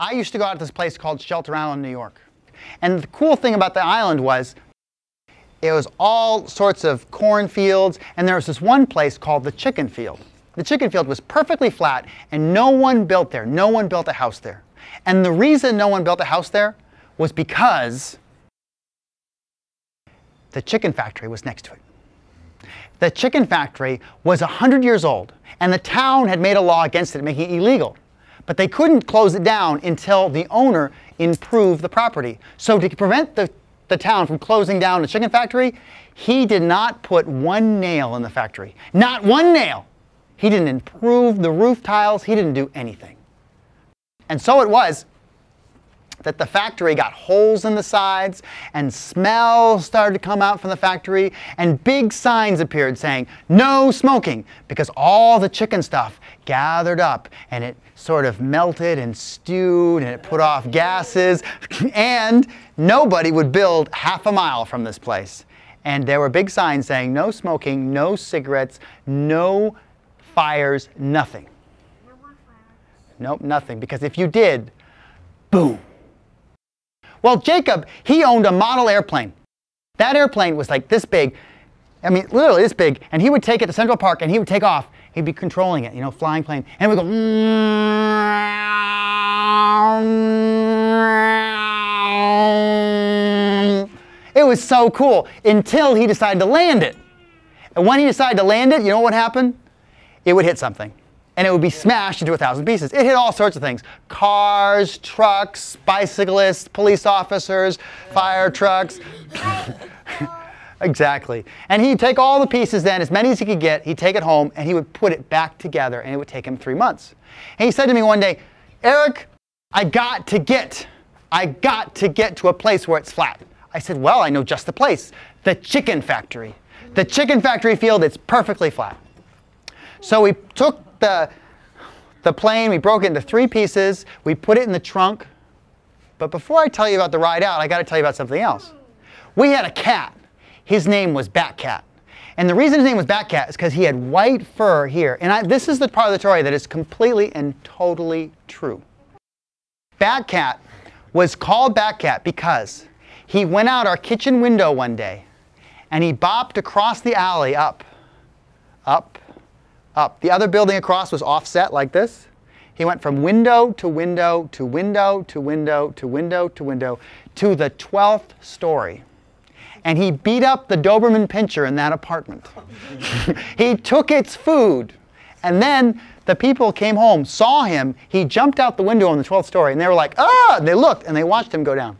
I used to go out to this place called Shelter Island, New York. And the cool thing about the island was it was all sorts of cornfields, and there was this one place called the chicken field. The chicken field was perfectly flat, and no one built there. No one built a house there. And the reason no one built a house there was because the chicken factory was next to it. The chicken factory was 100 years old, and the town had made a law against it, making it illegal. But they couldn't close it down until the owner improved the property. So to prevent the town from closing down the chicken factory, he did not put one nail in the factory. Not one nail! He didn't improve the roof tiles. He didn't do anything. And so it was that the factory got holes in the sides, and smells started to come out from the factory, and big signs appeared saying, "No smoking," because all the chicken stuff gathered up, and it sort of melted and stewed, and it put off gases, and nobody would build half a mile from this place. And there were big signs saying, "No smoking, no cigarettes, no fires, nothing." No more fires. Nope, nothing, because if you did, boom. Well, Jacob, he owned a model airplane. That airplane was like this big, I mean, literally this big, and he would take it to Central Park and he would take off. He'd be controlling it, you know, flying plane, and it would go, it was so cool until he decided to land it. And when he decided to land it, you know what happened? It would hit something. And it would be smashed into 1,000 pieces. It hit all sorts of things. Cars, trucks, bicyclists, police officers, fire trucks. Exactly. And he'd take all the pieces then, as many as he could get, he'd take it home, and he would put it back together, and it would take him 3 months. And he said to me one day, "Eric, I got to get to a place where it's flat." I said, "Well, I know just the place, the chicken factory. The chicken factory field, it's perfectly flat." So we took the plane, we broke it into 3 pieces, we put it in the trunk. But before I tell you about the ride out, I got to tell you about something else. We had a cat. His name was Batcat. And the reason his name was Batcat is because he had white fur here. And this is the part of the story that is completely and totally true. Batcat was called Batcat because he went out our kitchen window one day and he bopped across the alley up. The other building across was offset like this. He went from window to window to window to window to window to window to the 12th story. And he beat up the Doberman Pinscher in that apartment. He took its food. And then the people came home, saw him. He jumped out the window on the 12th story, and they were like, "Ah!" And they looked, and they watched him go down.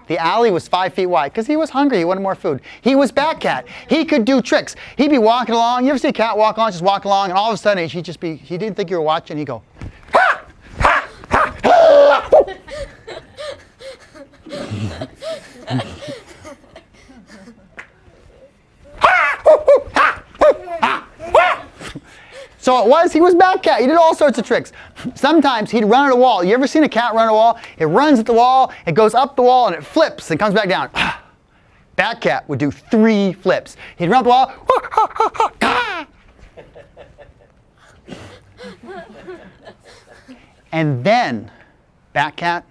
The alley was 5 feet wide because he was hungry. He wanted more food. He was Batcat. He could do tricks. He'd be walking along. You ever see a cat walk along, just walk along, and all of a sudden he didn't think you were watching. He'd go, "Ha! Ha! Ha! Ha!" So it was, he was Batcat. He did all sorts of tricks. Sometimes he'd run at a wall. You ever seen a cat run at a wall? It runs at the wall, it goes up the wall, and it flips and comes back down. Batcat would do 3 flips. He'd run up the wall. And then Batcat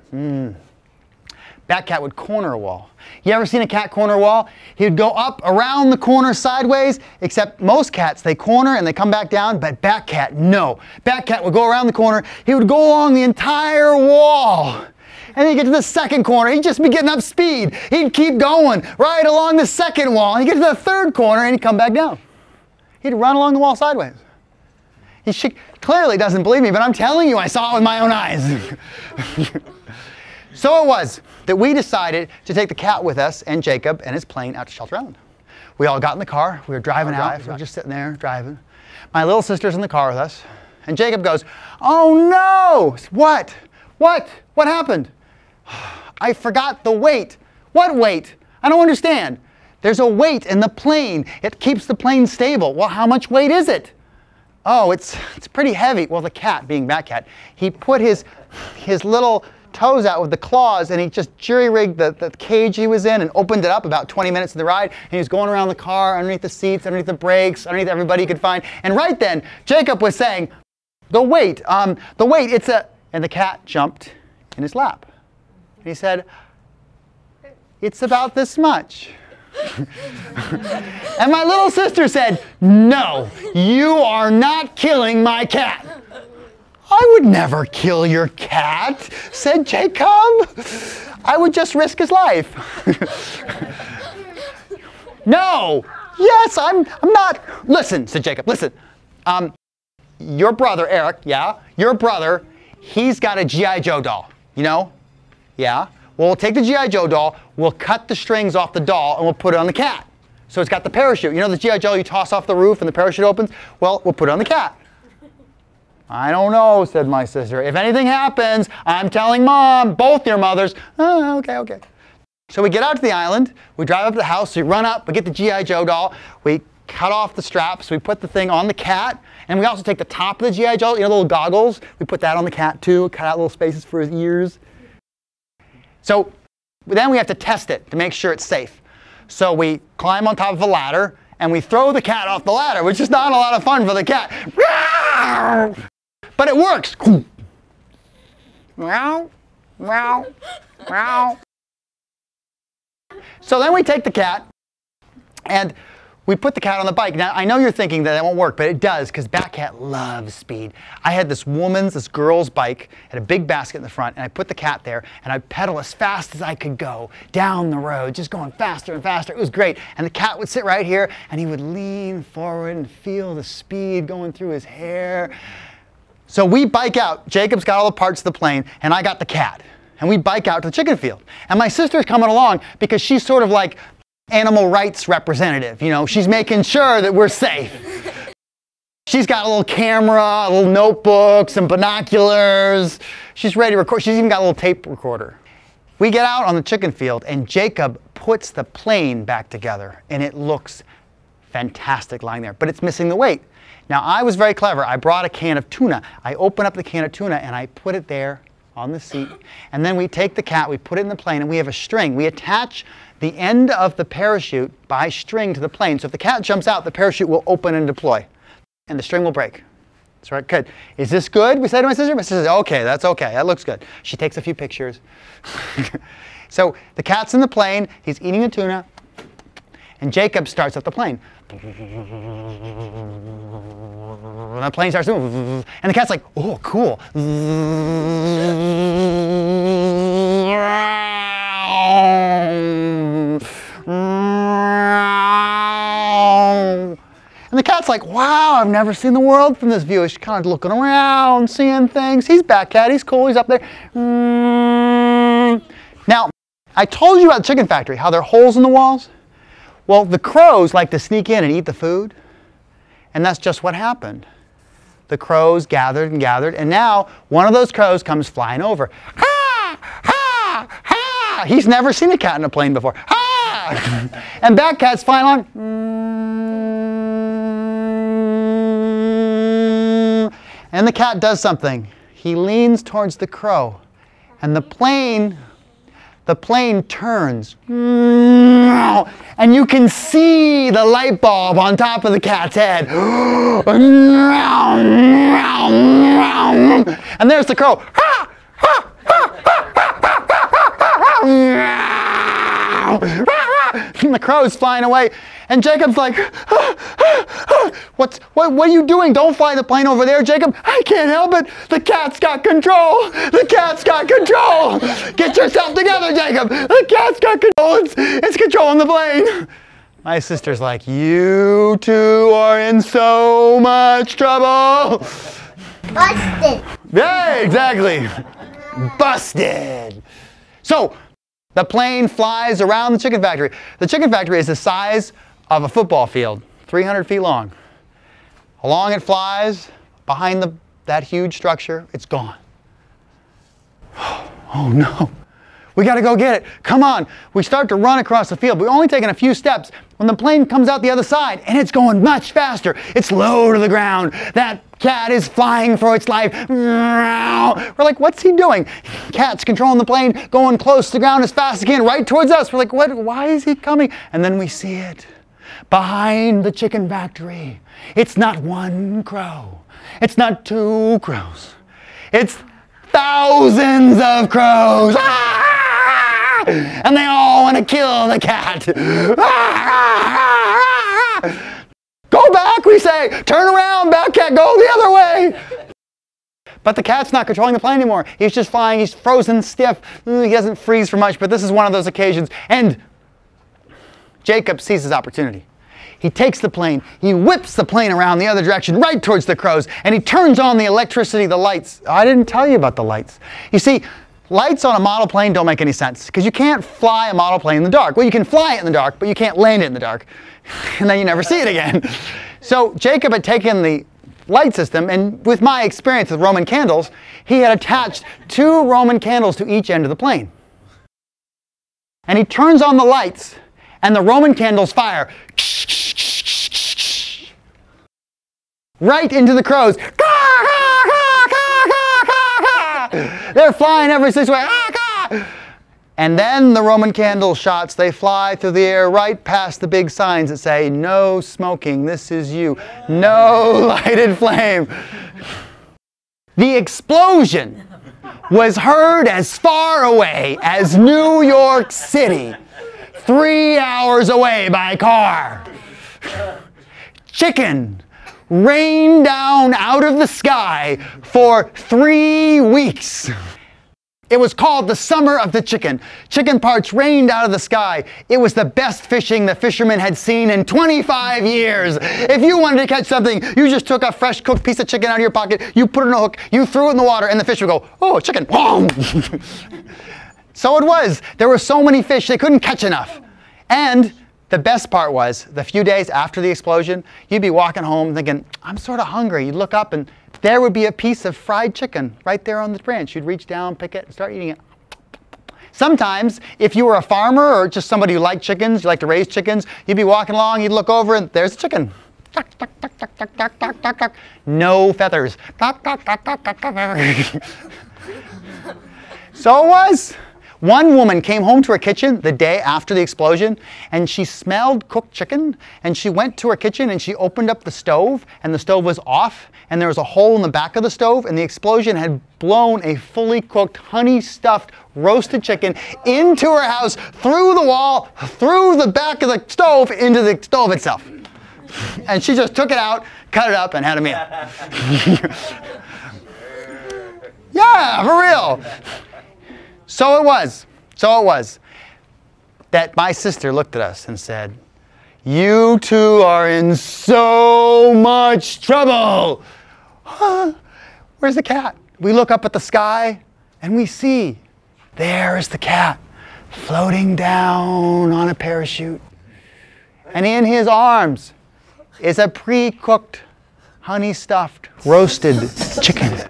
would corner a wall. You ever seen a cat corner a wall? He would go up around the corner sideways, except most cats, they corner and they come back down, but Batcat, no. Batcat would go around the corner. He would go along the entire wall. And then he'd get to the second corner. He'd just be getting up speed. He'd keep going right along the second wall. He'd get to the third corner and he'd come back down. He'd run along the wall sideways. He clearly doesn't believe me, but I'm telling you, I saw it with my own eyes. So it was that we decided to take the cat with us and Jacob and his plane out to Shelter Island. We all got in the car. We were driving out. We were just sitting there driving. My little sister's in the car with us. And Jacob goes, "Oh no!" "What? What? What happened?" "I forgot the weight." "What weight? I don't understand." "There's a weight in the plane. It keeps the plane stable." "Well, how much weight is it?" "Oh, it's pretty heavy." Well, the cat, being Batcat, he put his little toes out with the claws, and he just jury-rigged the cage he was in and opened it up about 20 minutes of the ride, and he was going around the car, underneath the seats, underneath the brakes, underneath everybody he could find. And right then, Jacob was saying, the weight, And the cat jumped in his lap. And he said, "It's about this much." And my little sister said, "No, you are not killing my cat." "I would never kill your cat," said Jacob. "I would just risk his life." "No, yes, I'm not." "Listen," said Jacob, "listen. Your brother, Eric, yeah, your brother, he's got a G.I. Joe doll, you know? Yeah? Well, we'll take the G.I. Joe doll, we'll cut the strings off the doll, and we'll put it on the cat. So it's got the parachute. You know the G.I. Joe you toss off the roof and the parachute opens? Well, we'll put it on the cat." "I don't know," said my sister. "If anything happens, I'm telling Mom, both your mothers." "Oh, okay, okay." So we get out to the island, we drive up to the house, we run up, we get the G.I. Joe doll, we cut off the straps, we put the thing on the cat, and we also take the top of the G.I. Joe, you know, the little goggles, we put that on the cat too, cut out little spaces for his ears. So then we have to test it to make sure it's safe. So we climb on top of a ladder, and we throw the cat off the ladder, which is not a lot of fun for the cat. But it works. Meow, meow, meow. So then we take the cat, and we put the cat on the bike. Now, I know you're thinking that it won't work, but it does, because Batcat loves speed. I had this girl's bike, had a big basket in the front, and I put the cat there, and I'd pedal as fast as I could go down the road, just going faster and faster. It was great. And the cat would sit right here, and he would lean forward and feel the speed going through his hair. So we bike out. Jacob's got all the parts of the plane, and I got the cat. And we bike out to the chicken field. And my sister's coming along because she's sort of like animal rights representative, you know, she's making sure that we're safe. She's got a little camera, a little notebook, some binoculars. She's ready to record. She's even got a little tape recorder. We get out on the chicken field, and Jacob puts the plane back together, and it looks fantastic lying there, but it's missing the weight. Now, I was very clever. I brought a can of tuna. I open up the can of tuna, and I put it there on the seat, and then we take the cat, we put it in the plane, and we have a string. We attach the end of the parachute by string to the plane. So if the cat jumps out, the parachute will open and deploy, and the string will break. That's right, good. "Is this good?" we say to my sister. My sister says, "Okay, that's okay, that looks good." She takes a few pictures. So the cat's in the plane, he's eating the tuna, and Jacob starts up the plane. And the plane starts moving, and the cat's like, "Oh, cool." And the cat's like, "Wow, I've never seen the world from this view." He's kind of looking around, seeing things. He's Batcat, he's cool, he's up there. Now, I told you about the chicken factory, how there are holes in the walls. Well, the crows like to sneak in and eat the food, and that's just what happened. The crows gathered and gathered, and now one of those crows comes flying over. "Ha! Ha! Ha!" He's never seen a cat in a plane before. "Ha!" And Batcat's flying along. And the cat does something. He leans towards the crow, and the plane turns. And you can see the light bulb on top of the cat's head. And there's the crow. And the crow's flying away. And Jacob's like, what are you doing? Don't fly the plane over there, Jacob. "I can't help it. The cat's got control. The cat's got control. Get yourself together, Jacob. The cat's got control. It's controlling the plane." My sister's like, "You two are in so much trouble." Busted. Yeah, exactly. Busted. So the plane flies around the chicken factory. The chicken factory is the size of a football field, 300 feet long. Along it flies, behind that huge structure, it's gone. Oh no, we gotta go get it. Come on. We start to run across the field. We've only taken a few steps when the plane comes out the other side, and it's going much faster. It's low to the ground. That cat is flying for its life. We're like, "What's he doing?" Cat's controlling the plane, going close to the ground as fast as he can, right towards us. We're like, "What? Why is he coming?" And then we see it. Behind the chicken factory, it's not one crow. It's not two crows. It's thousands of crows. And they all want to kill the cat. Go back, we say. Turn around, batcat, go the other way. But the cat's not controlling the plane anymore. He's just flying. He's frozen stiff. He doesn't freeze for much, but this is one of those occasions. And Jacob sees his opportunity. He takes the plane. He whips the plane around the other direction, right towards the crows, and he turns on the electricity, the lights. I didn't tell you about the lights. You see, lights on a model plane don't make any sense because you can't fly a model plane in the dark. Well, you can fly it in the dark, but you can't land it in the dark. And then you never see it again. So Jacob had taken the light system, and with my experience with Roman candles, he had attached 2 Roman candles to each end of the plane. And he turns on the lights, and the Roman candles fire right into the crows. They're flying every which way. And then the Roman candle shots, they fly through the air right past the big signs that say, "No smoking, this is you. No lighted flame." The explosion was heard as far away as New York City, 3 hours away by car. Chicken rained down out of the sky for 3 weeks. It was called the Summer of the Chicken. Chicken parts rained out of the sky. It was the best fishing the fishermen had seen in 25 years. If you wanted to catch something, you just took a fresh cooked piece of chicken out of your pocket, you put it in a hook, you threw it in the water, and the fish would go, "Oh, chicken." So it was. There were so many fish, they couldn't catch enough. And the best part was, the few days after the explosion, you'd be walking home thinking, "I'm sort of hungry." You'd look up and there would be a piece of fried chicken right there on the branch. You'd reach down, pick it, and start eating it. Sometimes, if you were a farmer or just somebody who liked chickens, you like to raise chickens, you'd be walking along, you'd look over, and there's a chicken. No feathers. So it was. One woman came home to her kitchen the day after the explosion, and she smelled cooked chicken, and she went to her kitchen and she opened up the stove, and the stove was off, and there was a hole in the back of the stove, and the explosion had blown a fully cooked, honey-stuffed, roasted chicken into her house, through the wall, through the back of the stove, into the stove itself. And she just took it out, cut it up, and had a meal. Yeah, for real. So it was that my sister looked at us and said, "You two are in so much trouble." Where's the cat? We look up at the sky and we see, there is the cat floating down on a parachute. And in his arms is a pre-cooked, honey-stuffed, roasted chicken.